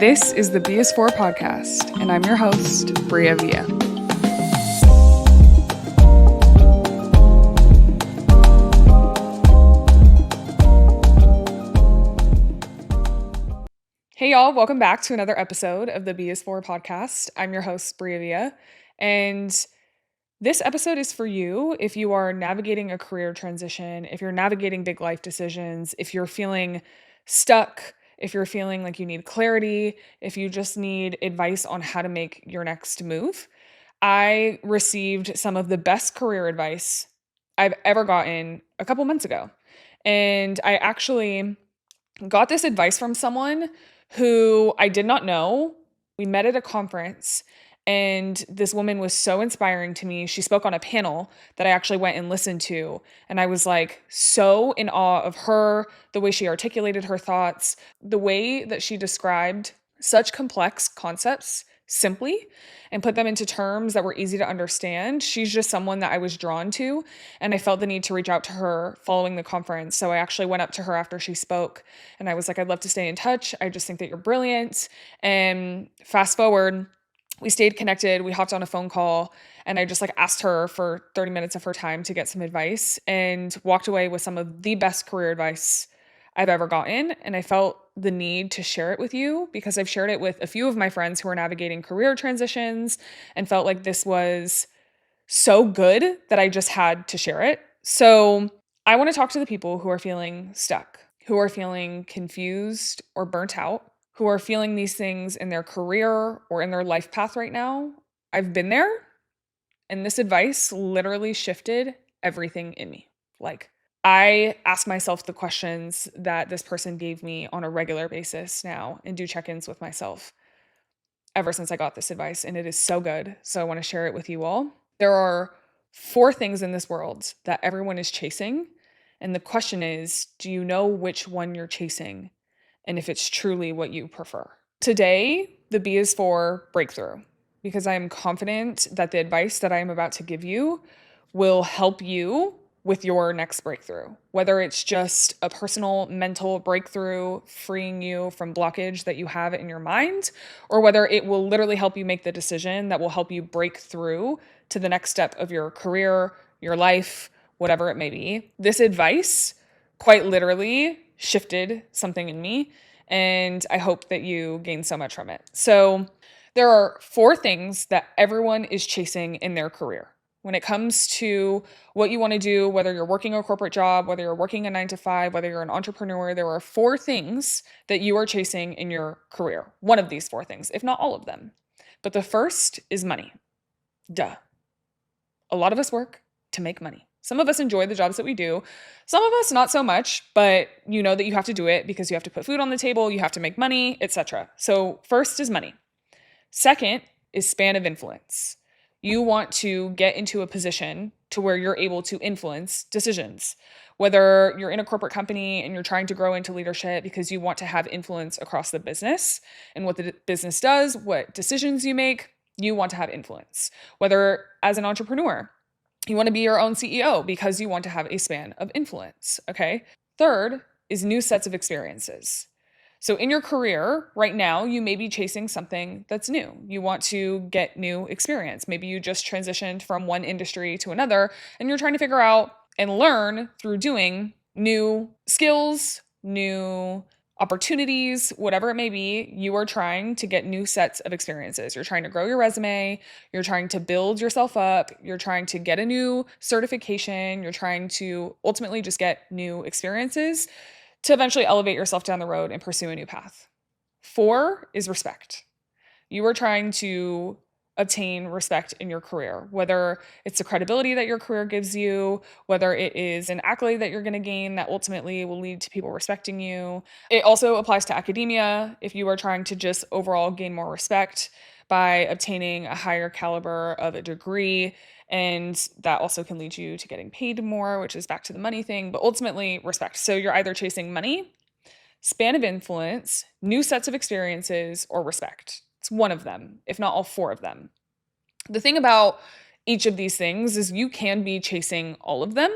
This is the BS4 podcast, and I'm your host, Bria Villa. Hey y'all, welcome back to another episode of the BS4 podcast. I'm your host, Bria Villa, and this episode is for you if you are navigating a career transition, if you're navigating big life decisions, if you're feeling stuck, if you're feeling like you need clarity, if you just need advice on how to make your next move. I received some of the best career advice I've ever gotten a couple months ago. And I actually got this advice from someone who I did not know. We met at a conference, and this woman was so inspiring to me. She spoke on a panel that I actually went and listened to, and I was like so in awe of her, the way she articulated her thoughts, the way that she described such complex concepts simply and put them into terms that were easy to understand. She's just someone that I was drawn to, and I felt the need to reach out to her following the conference. So I actually went up to her after she spoke, and I was like, I'd love to stay in touch. I just think that you're brilliant. And fast forward, we stayed connected. We hopped on a phone call, and I just asked her for 30 minutes of her time to get some advice, and walked away with some of the best career advice I've ever gotten. And I felt the need to share it with you because I've shared it with a few of my friends who are navigating career transitions and felt like this was so good that I just had to share it. So I want to talk to the people who are feeling stuck, who are feeling confused or burnt out, who are feeling these things in their career or in their life path right now. I've been there, and this advice literally shifted everything in me. I ask myself the questions that this person gave me on a regular basis now and do check-ins with myself ever since I got this advice, and it is so good. So I want to share it with you all. There are 4 things in this world that everyone is chasing, and the question is, do you know which one you're chasing and if it's truly what you prefer? Today, the B is for breakthrough, because I am confident that the advice that I am about to give you will help you with your next breakthrough, whether it's just a personal mental breakthrough, freeing you from blockage that you have in your mind, or whether it will literally help you make the decision that will help you break through to the next step of your career, your life, whatever it may be. This advice quite literally shifted something in me, and I hope that you gain so much from it. So there are 4 things that everyone is chasing in their career. When it comes to what you want to do, whether you're working a corporate job, whether you're working a 9-to-5, whether you're an entrepreneur, there are 4 things that you are chasing in your career. One of these 4 things, if not all of them. But the first is money. Duh. A lot of us work to make money. Some of us enjoy the jobs that we do. Some of us not so much, but you know that you have to do it because you have to put food on the table, you have to make money, etc. So first is money. Second is span of influence. You want to get into a position to where you're able to influence decisions. Whether you're in a corporate company and you're trying to grow into leadership because you want to have influence across the business and what the business does, what decisions you make, you want to have influence. Whether as an entrepreneur, you want to be your own CEO because you want to have a span of influence, okay? Third is new sets of experiences. So in your career right now, you may be chasing something that's new. You want to get new experience. Maybe you just transitioned from one industry to another, and you're trying to figure out and learn through doing new skills, new opportunities, whatever it may be. You are trying to get new sets of experiences. You're trying to grow your resume. You're trying to build yourself up. You're trying to get a new certification. You're trying to ultimately just get new experiences to eventually elevate yourself down the road and pursue a new path. 4 is respect. You are trying to obtain respect in your career, whether it's the credibility that your career gives you, whether it is an accolade that you're going to gain that ultimately will lead to people respecting you. It also applies to academia. If you are trying to just overall gain more respect by obtaining a higher caliber of a degree, and that also can lead you to getting paid more, which is back to the money thing, but ultimately respect. So you're either chasing money, span of influence, new sets of experiences, or respect. It's one of them, if not all 4 of them. The thing about each of these things is you can be chasing all of them,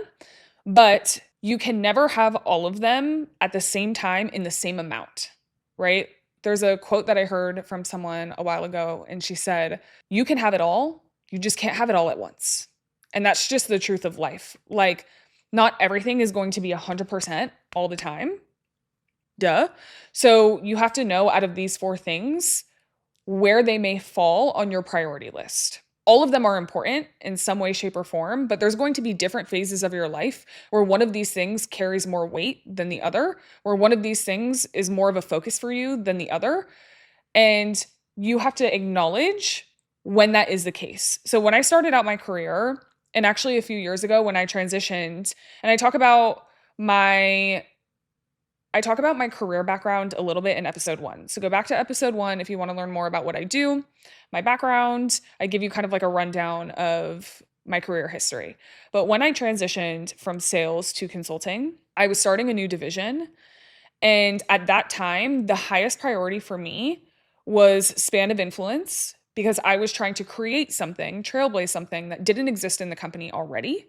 but you can never have all of them at the same time in the same amount, right? There's a quote that I heard from someone a while ago, and she said, "You can have it all, you just can't have it all at once." And that's just the truth of life. Like, not everything is going to be 100% all the time. Duh. So you have to know out of these four things where they may fall on your priority list. All of them are important in some way, shape, or form, but there's going to be different phases of your life where one of these things carries more weight than the other, where one of these things is more of a focus for you than the other. And you have to acknowledge when that is the case. So when I started out my career, and actually a few years ago when I transitioned, and I talk about my career background a little bit in episode 1. So go back to episode 1 if you want to learn more about what I do, my background. I give you kind of like a rundown of my career history. But when I transitioned from sales to consulting, I was starting a new division. And at that time, the highest priority for me was span of influence because I was trying to create something, trailblaze something that didn't exist in the company already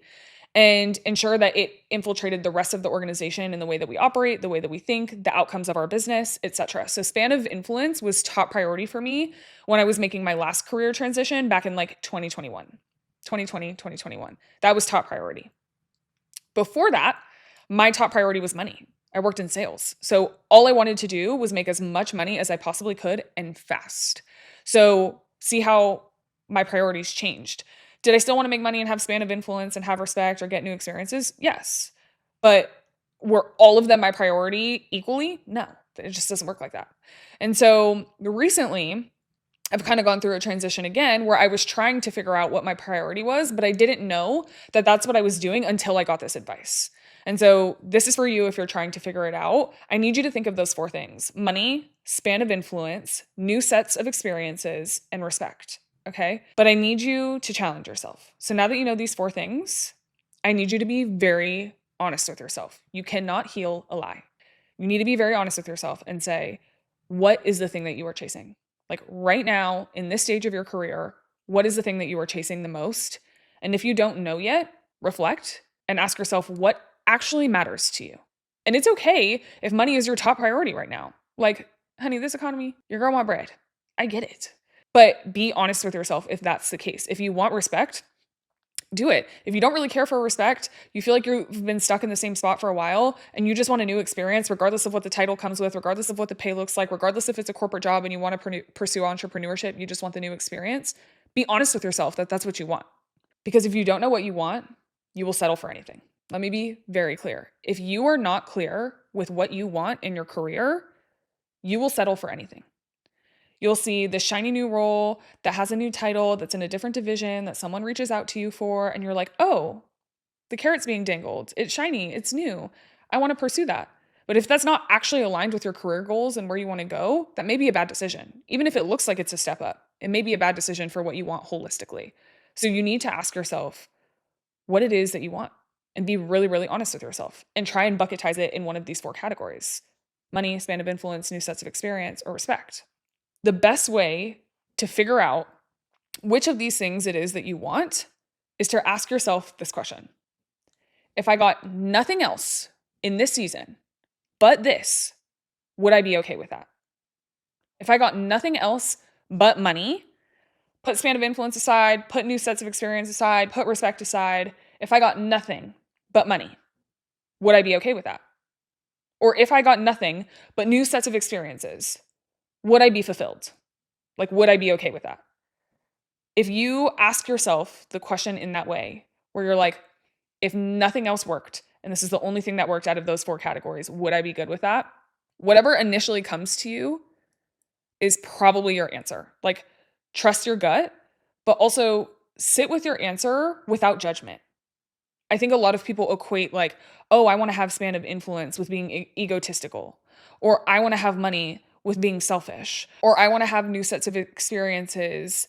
and ensure that it infiltrated the rest of the organization in the way that we operate, the way that we think, the outcomes of our business, etc. So span of influence was top priority for me when I was making my last career transition back in like 2021. That was top priority. Before that, my top priority was money. I worked in sales. So all I wanted to do was make as much money as I possibly could and fast. So see how my priorities changed. Did I still want to make money and have span of influence and have respect or get new experiences? Yes. But were all of them my priority equally? No, it just doesn't work like that. And so recently, I've kind of gone through a transition again where I was trying to figure out what my priority was, but I didn't know that that's what I was doing until I got this advice. And so this is for you if you're trying to figure it out. I need you to think of those four things: money, span of influence, new sets of experiences, and respect. Okay. But I need you to challenge yourself. So now that you know these four things, I need you to be very honest with yourself. You cannot heal a lie. You need to be very honest with yourself and say, what is the thing that you are chasing? Like right now, in this stage of your career, what is the thing that you are chasing the most? And if you don't know yet, reflect and ask yourself what actually matters to you. And it's okay if money is your top priority right now. Like, honey, this economy, your girl want bread. I get it. But be honest with yourself if that's the case. If you want respect, do it. If you don't really care for respect, you feel like you've been stuck in the same spot for a while and you just want a new experience, regardless of what the title comes with, regardless of what the pay looks like, regardless if it's a corporate job and you want to pursue entrepreneurship, you just want the new experience, be honest with yourself that that's what you want. Because if you don't know what you want, you will settle for anything. Let me be very clear. If you are not clear with what you want in your career, you will settle for anything. You'll see the shiny new role that has a new title that's in a different division that someone reaches out to you for, and you're like, oh, the carrot's being dangled. It's shiny. It's new. I want to pursue that. But if that's not actually aligned with your career goals and where you want to go, that may be a bad decision. Even if it looks like it's a step up, it may be a bad decision for what you want holistically. So you need to ask yourself what it is that you want and be really, really honest with yourself and try and bucketize it in one of these four categories: money, span of influence, new sets of experience, or respect. The best way to figure out which of these things it is that you want is to ask yourself this question: if I got nothing else in this season but this, would I be okay with that? If I got nothing else but money, put span of influence aside, put new sets of experience aside, put respect aside, if I got nothing but money, would I be okay with that? Or if I got nothing but new sets of experiences, would I be fulfilled? Like, would I be okay with that? If you ask yourself the question in that way, where you're like, if nothing else worked, and this is the only thing that worked out of those four categories, would I be good with that? Whatever initially comes to you is probably your answer. Like, trust your gut, but also sit with your answer without judgment. I think a lot of people equate like, oh, I want to have span of influence with being egotistical, or I want to have money with being selfish, or I want to have new sets of experiences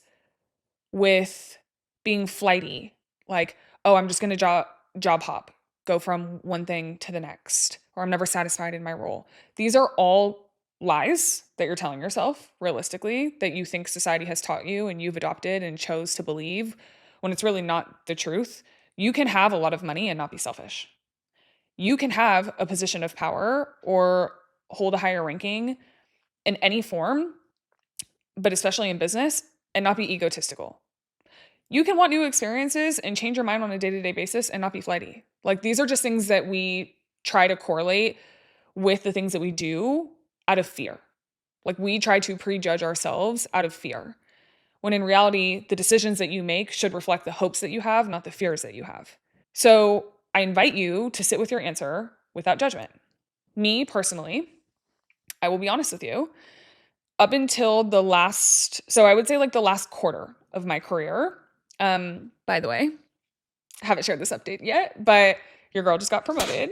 with being flighty. Like, oh, I'm just going to job hop, go from one thing to the next, or I'm never satisfied in my role. These are all lies that you're telling yourself realistically, that you think society has taught you and you've adopted and chose to believe when it's really not the truth. You can have a lot of money and not be selfish. You can have a position of power or hold a higher ranking in any form, but especially in business, and not be egotistical. You can want new experiences and change your mind on a day-to-day basis and not be flighty. Like, these are just things that we try to correlate with the things that we do out of fear. Like, we try to prejudge ourselves out of fear, when in reality, the decisions that you make should reflect the hopes that you have, not the fears that you have. So I invite you to sit with your answer without judgment. Me personally, I will be honest with you, up until I would say like the last quarter of my career. By the way, I haven't shared this update yet, but your girl just got promoted.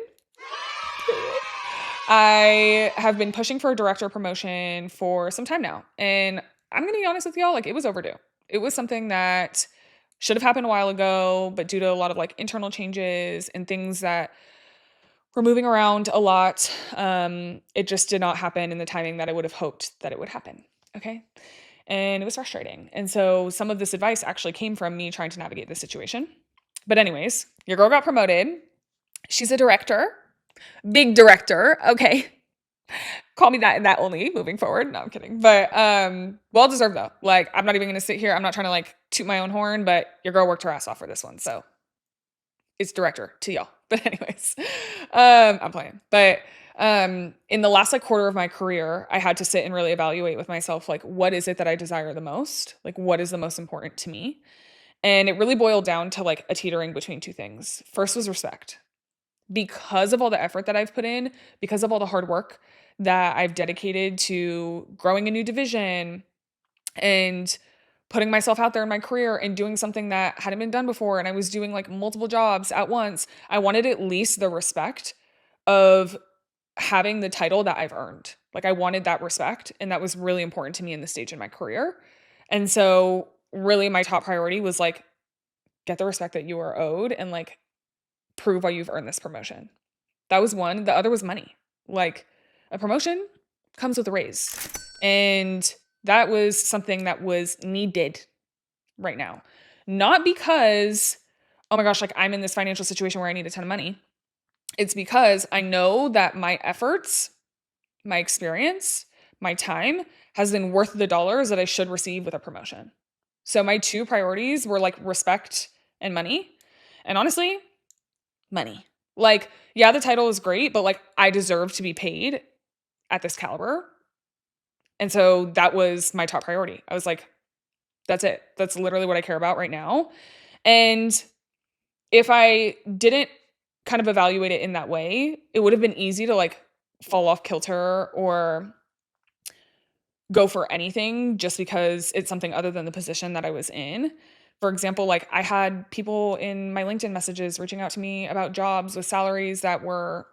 I have been pushing for a director promotion for some time now. And I'm going to be honest with y'all, like, it was overdue. It was something that should have happened a while ago, but due to a lot of like internal changes and things that were moving around a lot, it just did not happen in the timing that I would have hoped that it would happen. Okay. And it was frustrating. And so some of this advice actually came from me trying to navigate this situation. But anyways, your girl got promoted. She's a director, big director. Okay. Call me that and that only moving forward. No, I'm kidding. But well deserved though. Like, I'm not even gonna sit here. I'm not trying to like toot my own horn, but your girl worked her ass off for this one. So it's director to y'all. But anyways, I'm playing. But in the last like quarter of my career, I had to sit and really evaluate with myself, like, what is it that I desire the most? Like, what is the most important to me? And it really boiled down to like a teetering between two things. First was respect. Because of all the effort that I've put in, because of all the hard work that I've dedicated to growing a new division and putting myself out there in my career and doing something that hadn't been done before, and I was doing like multiple jobs at once, I wanted at least the respect of having the title that I've earned. Like, I wanted that respect, and that was really important to me in this stage in my career. And so really my top priority was like, get the respect that you are owed and like prove why you've earned this promotion. That was one. The other was money. Like, a promotion comes with a raise. And that was something that was needed right now. Not because, oh my gosh, like, I'm in this financial situation where I need a ton of money. It's because I know that my efforts, my experience, my time has been worth the dollars that I should receive with a promotion. So my two priorities were like respect and money. And honestly, money. Like, yeah, the title is great, but like, I deserve to be paid at this caliber. And so that was my top priority. I was like, that's it. That's literally what I care about right now. And if I didn't kind of evaluate it in that way, it would have been easy to like fall off kilter or go for anything just because it's something other than the position that I was in. For example, like, I had people in my LinkedIn messages reaching out to me about jobs with salaries that were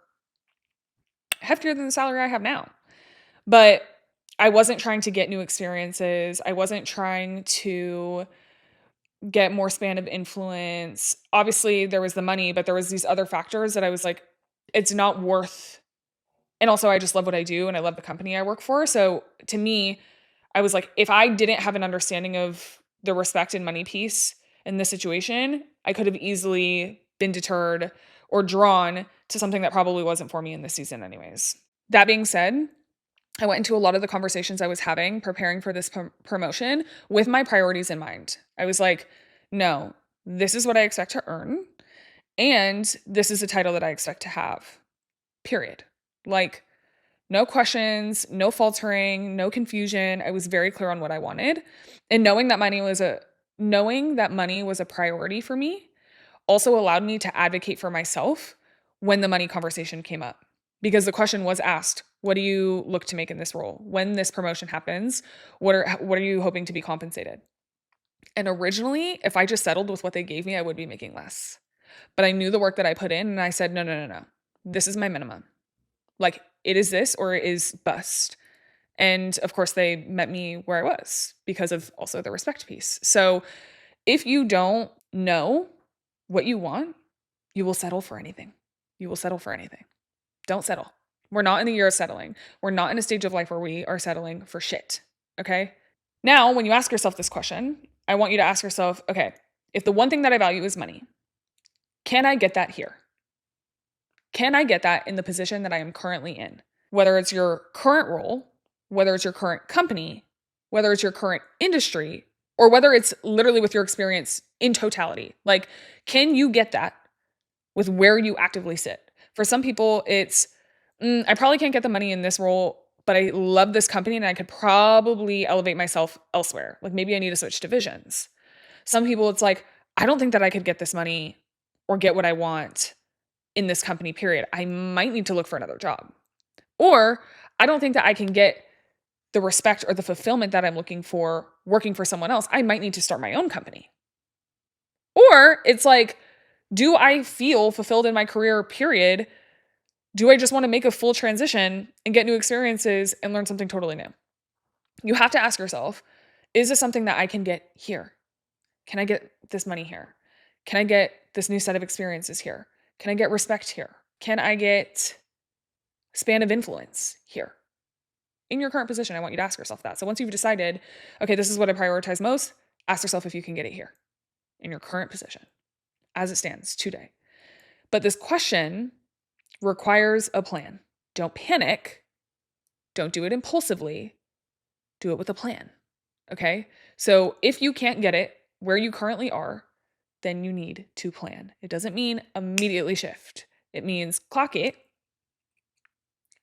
heftier than the salary I have now. But I wasn't trying to get new experiences. I wasn't trying to get more span of influence. Obviously, there was the money, but there was these other factors that I was like, it's not worth. And also, I just love what I do and I love the company I work for. So to me, I was like, if I didn't have an understanding of the respect and money piece in this situation, I could have easily been deterred or drawn to something that probably wasn't for me in this season anyways. That being said, I went into a lot of the conversations I was having preparing for this promotion with my priorities in mind. I was like, no, this is what I expect to earn, and this is the title that I expect to have, period. Like, no questions, no faltering, no confusion. I was very clear on what I wanted. And knowing that money was a priority for me also allowed me to advocate for myself when the money conversation came up. Because the question was asked, what do you look to make in this role? When this promotion happens, what are you hoping to be compensated? And originally, if I just settled with what they gave me, I would be making less. But I knew the work that I put in, and I said, no, no, no, no. This is my minimum. Like, it is this or it is bust. And of course, they met me where I was because of also the respect piece. So if you don't know what you want, you will settle for anything. You will settle for anything. Don't settle. We're not in the year of settling. We're not in a stage of life where we are settling for shit. Okay? Now, when you ask yourself this question, I want you to ask yourself, okay, if the one thing that I value is money, can I get that here? Can I get that in the position that I am currently in? Whether it's your current role whether it's your current company, whether it's your current industry, or whether it's literally with your experience in totality. Like, can you get that with where you actively sit? For some people, it's, I probably can't get the money in this role, but I love this company and I could probably elevate myself elsewhere. Like maybe I need to switch divisions. Some people, it's like, I don't think that I could get this money or get what I want in this company, period. I might need to look for another job. Or I don't think that I can get the respect or the fulfillment that I'm looking for working for someone else. I might need to start my own company. Or it's like, do I feel fulfilled in my career, period? Do I just want to make a full transition and get new experiences and learn something totally new? You have to ask yourself, is this something that I can get here? Can I get this money here? Can I get this new set of experiences here? Can I get respect here? Can I get span of influence here? In your current position, I want you to ask yourself that. So once you've decided, okay, this is what I prioritize most, ask yourself if you can get it here in your current position as it stands today. But this question requires a plan. Don't panic. Don't do it impulsively. Do it with a plan. Okay? So if you can't get it where you currently are, then you need to plan. It doesn't mean immediately shift. It means clock it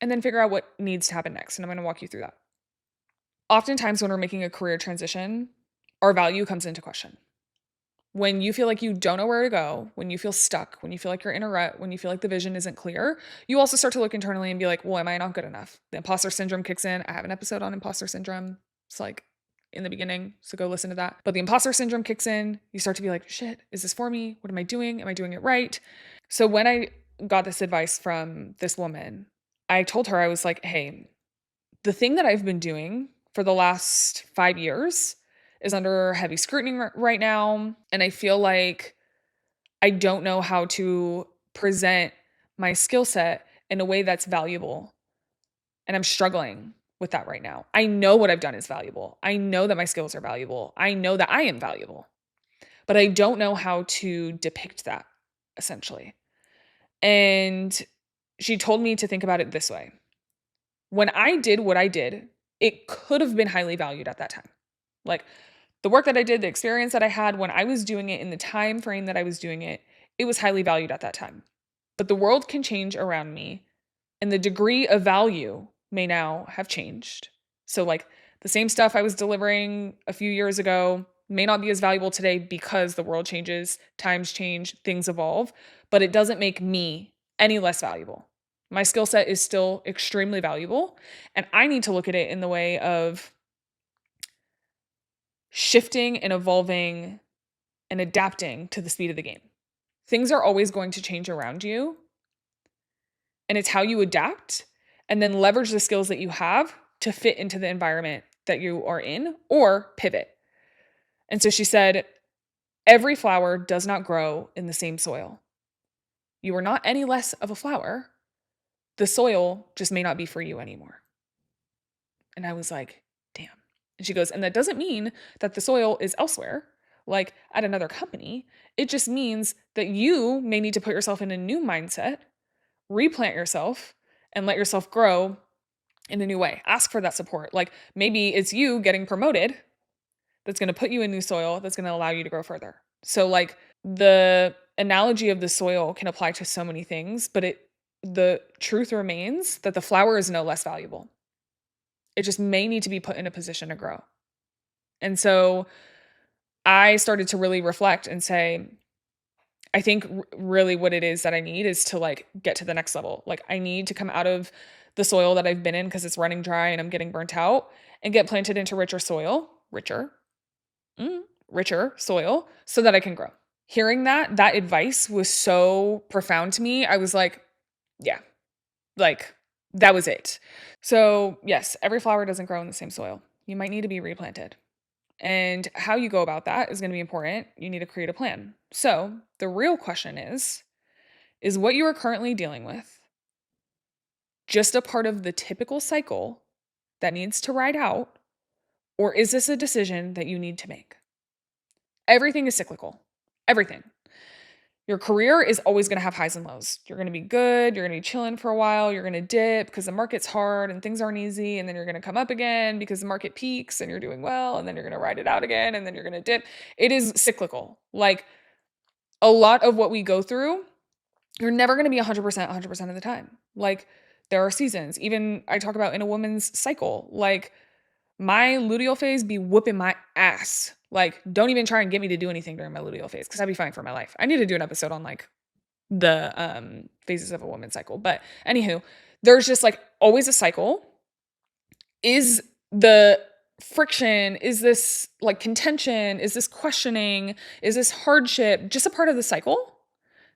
and then figure out what needs to happen next. And I'm going to walk you through that. Oftentimes, when we're making a career transition, our value comes into question. When you feel like you don't know where to go, when you feel stuck, when you feel like you're in a rut, when you feel like the vision isn't clear, you also start to look internally and be like, well, am I not good enough? The imposter syndrome kicks in. I have an episode on imposter syndrome. It's like in the beginning, so go listen to that. But the imposter syndrome kicks in. You start to be like, shit, is this for me? What am I doing? Am I doing it right? So when I got this advice from this woman, I told her, I was like, hey, the thing that I've been doing for the last 5 years is under heavy scrutiny right now. And I feel like I don't know how to present my skill set in a way that's valuable. And I'm struggling with that right now. I know what I've done is valuable. I know that my skills are valuable. I know that I am valuable, but I don't know how to depict that essentially. And she told me to think about it this way. When I did what I did, it could have been highly valued at that time. Like the work that I did, the experience that I had when I was doing it in the time frame that I was doing it, it was highly valued at that time. But the world can change around me and the degree of value may now have changed. So like the same stuff I was delivering a few years ago may not be as valuable today because the world changes, times change, things evolve, but it doesn't make me any less valuable. My skill set is still extremely valuable, and I need to look at it in the way of shifting and evolving and adapting to the speed of the game. Things are always going to change around you, and it's how you adapt and then leverage the skills that you have to fit into the environment that you are in or pivot. And so she said, every flower does not grow in the same soil. You are not any less of a flower. The soil just may not be for you anymore. And I was like, damn. And she goes, and that doesn't mean that the soil is elsewhere, like at another company. It just means that you may need to put yourself in a new mindset, replant yourself, and let yourself grow in a new way. Ask for that support. Like maybe it's you getting promoted that's going to put you in new soil that's going to allow you to grow further. So like the analogy of the soil can apply to so many things, but the truth remains that the flower is no less valuable. It just may need to be put in a position to grow. And so I started to really reflect and say, I think really what it is that I need is to like get to the next level. Like I need to come out of the soil that I've been in because it's running dry and I'm getting burnt out and get planted into richer soil, richer soil so that I can grow. Hearing that advice was so profound to me. I was like, yeah, like that was it. So yes, every flower doesn't grow in the same soil. You might need to be replanted. And how you go about that is going to be important. You need to create a plan. So the real question is what you are currently dealing with just a part of the typical cycle that needs to ride out, or is this a decision that you need to make? Everything is cyclical. Everything. Your career is always going to have highs and lows. You're going to be good. You're going to be chilling for a while. You're going to dip because the market's hard and things aren't easy. And then you're going to come up again because the market peaks and you're doing well. And then you're going to ride it out again. And then you're going to dip. It is cyclical. Like a lot of what we go through, you're never going to be 100% of the time. Like there are seasons. Even I talk about in a woman's cycle, like my luteal phase be whooping my ass. Like, don't even try and get me to do anything during my luteal phase because I'd be fine for my life. I need to do an episode on like the phases of a woman's cycle. But anywho, there's just like always a cycle. Is the friction, is this like contention, is this questioning, is this hardship just a part of the cycle?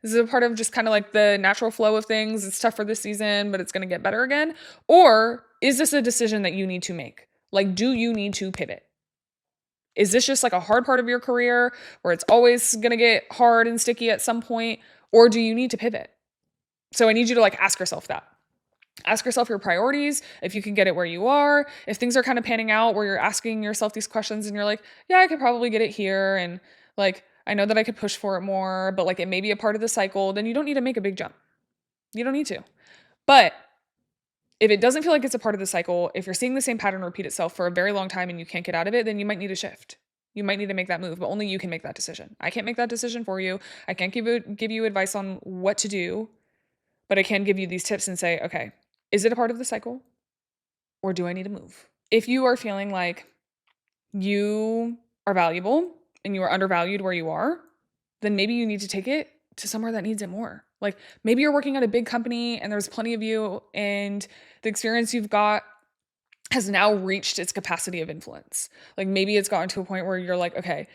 Is it a part of just kind of like the natural flow of things? It's tough for this season, but it's going to get better again. Or is this a decision that you need to make? Like, do you need to pivot? Is this just like a hard part of your career where it's always going to get hard and sticky at some point? Or do you need to pivot? So I need you to like ask yourself that. Ask yourself your priorities, if you can get it where you are. If things are kind of panning out where you're asking yourself these questions and you're like, yeah, I could probably get it here. And like, I know that I could push for it more, but like it may be a part of the cycle, then you don't need to make a big jump. You don't need to. But if it doesn't feel like it's a part of the cycle, if you're seeing the same pattern repeat itself for a very long time and you can't get out of it, then you might need to shift. You might need to make that move, but only you can make that decision. I can't make that decision for you. I can't give you advice on what to do, but I can give you these tips and say, okay, is it a part of the cycle or do I need to move? If you are feeling like you are valuable and you are undervalued where you are, then maybe you need to take it to somewhere that needs it more. Like maybe you're working at a big company and there's plenty of you and the experience you've got has now reached its capacity of influence. Like maybe it's gotten to a point where you're like, okay,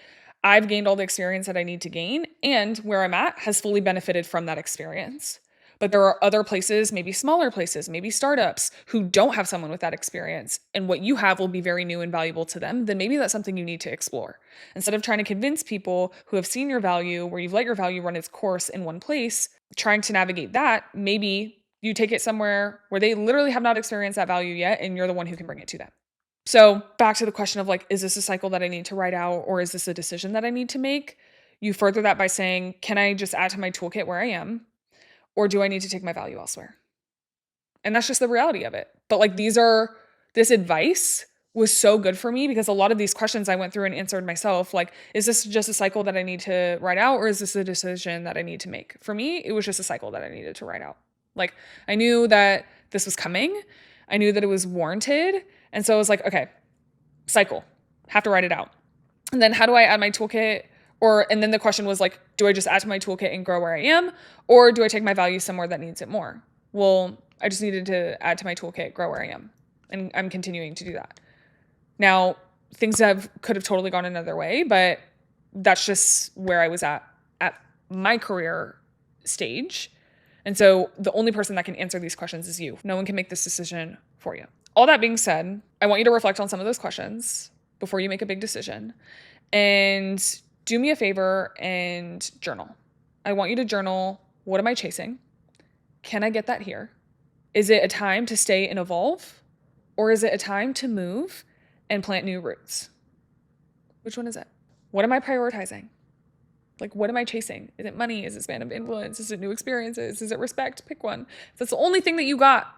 I've gained all the experience that I need to gain and where I'm at has fully benefited from that experience. But there are other places, maybe smaller places, maybe startups who don't have someone with that experience. And what you have will be very new and valuable to them. Then maybe that's something you need to explore. Instead of trying to convince people who have seen your value, where you've let your value run its course in one place, trying to navigate that, maybe you take it somewhere where they literally have not experienced that value yet, and you're the one who can bring it to them. So back to the question of like, is this a cycle that I need to write out, or is this a decision that I need to make? You further that by saying, can I just add to my toolkit where I am? Or do I need to take my value elsewhere? And that's just the reality of it. But like this advice was so good for me because a lot of these questions I went through and answered myself. Like, is this just a cycle that I need to write out, or is this a decision that I need to make? For me, it was just a cycle that I needed to write out. Like, I knew that this was coming. I knew that it was warranted. And so I was like, okay, cycle, have to write it out. And then how do I add my toolkit? And then the question was like, do I just add to my toolkit and grow where I am? Or do I take my value somewhere that needs it more? Well, I just needed to add to my toolkit, grow where I am. And I'm continuing to do that. Now, things could have totally gone another way, but that's just where I was at my career stage. And so the only person that can answer these questions is you. No one can make this decision for you. All that being said, I want you to reflect on some of those questions before you make a big decision. And do me a favor and journal. I want you to journal, what am I chasing? Can I get that here? Is it a time to stay and evolve? Or is it a time to move and plant new roots? Which one is it? What am I prioritizing? Like, what am I chasing? Is it money? Is it span of influence? Is it new experiences? Is it respect? Pick one. If that's the only thing that you got,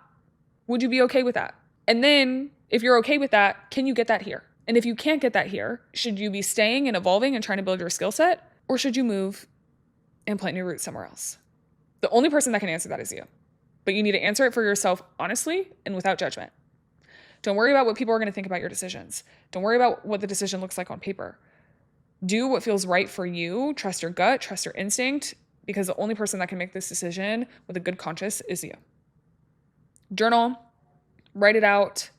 would you be okay with that? And then if you're okay with that, can you get that here? And if you can't get that here, should you be staying and evolving and trying to build your skill set? Or should you move and plant new roots somewhere else? The only person that can answer that is you. But you need to answer it for yourself honestly and without judgment. Don't worry about what people are going to think about your decisions. Don't worry about what the decision looks like on paper. Do what feels right for you. Trust your gut, trust your instinct, because the only person that can make this decision with a good conscience is you. Journal, write it out,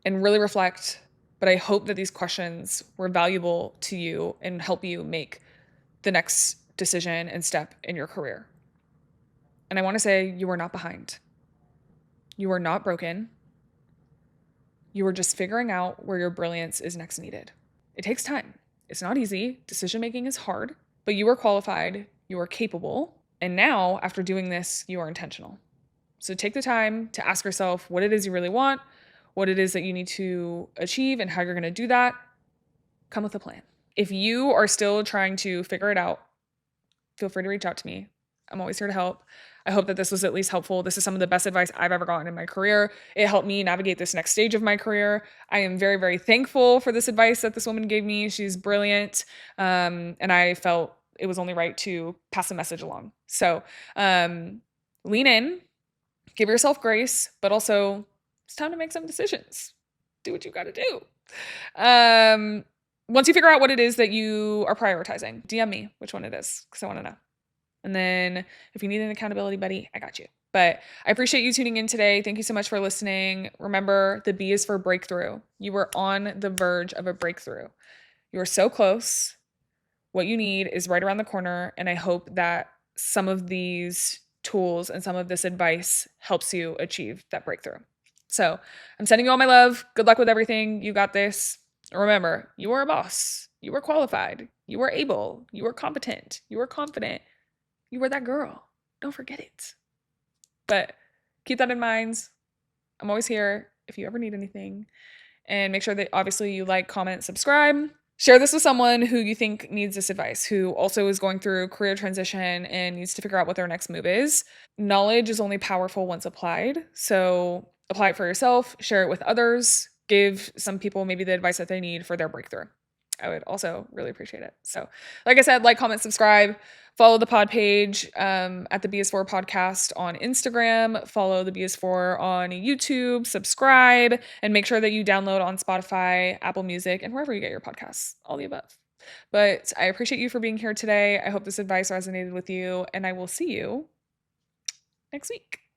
and really reflect. But I hope that these questions were valuable to you and help you make the next decision and step in your career. And I want to say you are not behind. You are not broken. You are just figuring out where your brilliance is next needed. It takes time. It's not easy. Decision making is hard, but you are qualified, you are capable, and now, after doing this, you are intentional. So take the time to ask yourself what it is you really want, what it is that you need to achieve, and how you're going to do that. Come with a plan. If you are still trying to figure it out, feel free to reach out to me. I'm always here to help. I hope that this was at least helpful. This is some of the best advice I've ever gotten in my career. It helped me navigate this next stage of my career. I am very, very thankful for this advice that this woman gave me. She's brilliant. And I felt it was only right to pass a message along. So lean in, give yourself grace, but also it's time to make some decisions. Do what you got to do. Once you figure out what it is that you are prioritizing, DM me which one it is because I want to know. And then if you need an accountability buddy, I got you. But I appreciate you tuning in today. Thank you so much for listening. Remember, the B is for breakthrough. You are on the verge of a breakthrough. You are so close. What you need is right around the corner. And I hope that some of these tools and some of this advice helps you achieve that breakthrough. So I'm sending you all my love. Good luck with everything. You got this. Remember, you are a boss. You are qualified. You are able. You are competent. You are confident. You were that girl. Don't forget it. But keep that in mind. I'm always here if you ever need anything. And make sure that obviously you like, comment, subscribe. Share this with someone who you think needs this advice, who also is going through career transition and needs to figure out what their next move is. Knowledge is only powerful once applied. So apply it for yourself, share it with others, give some people maybe the advice that they need for their breakthrough. I would also really appreciate it. So like I said, like, comment, subscribe, follow the pod page at the BS4 podcast on Instagram, follow the BS4 on YouTube, subscribe, and make sure that you download on Spotify, Apple Music, and wherever you get your podcasts, all the above. But I appreciate you for being here today. I hope this advice resonated with you, and I will see you next week.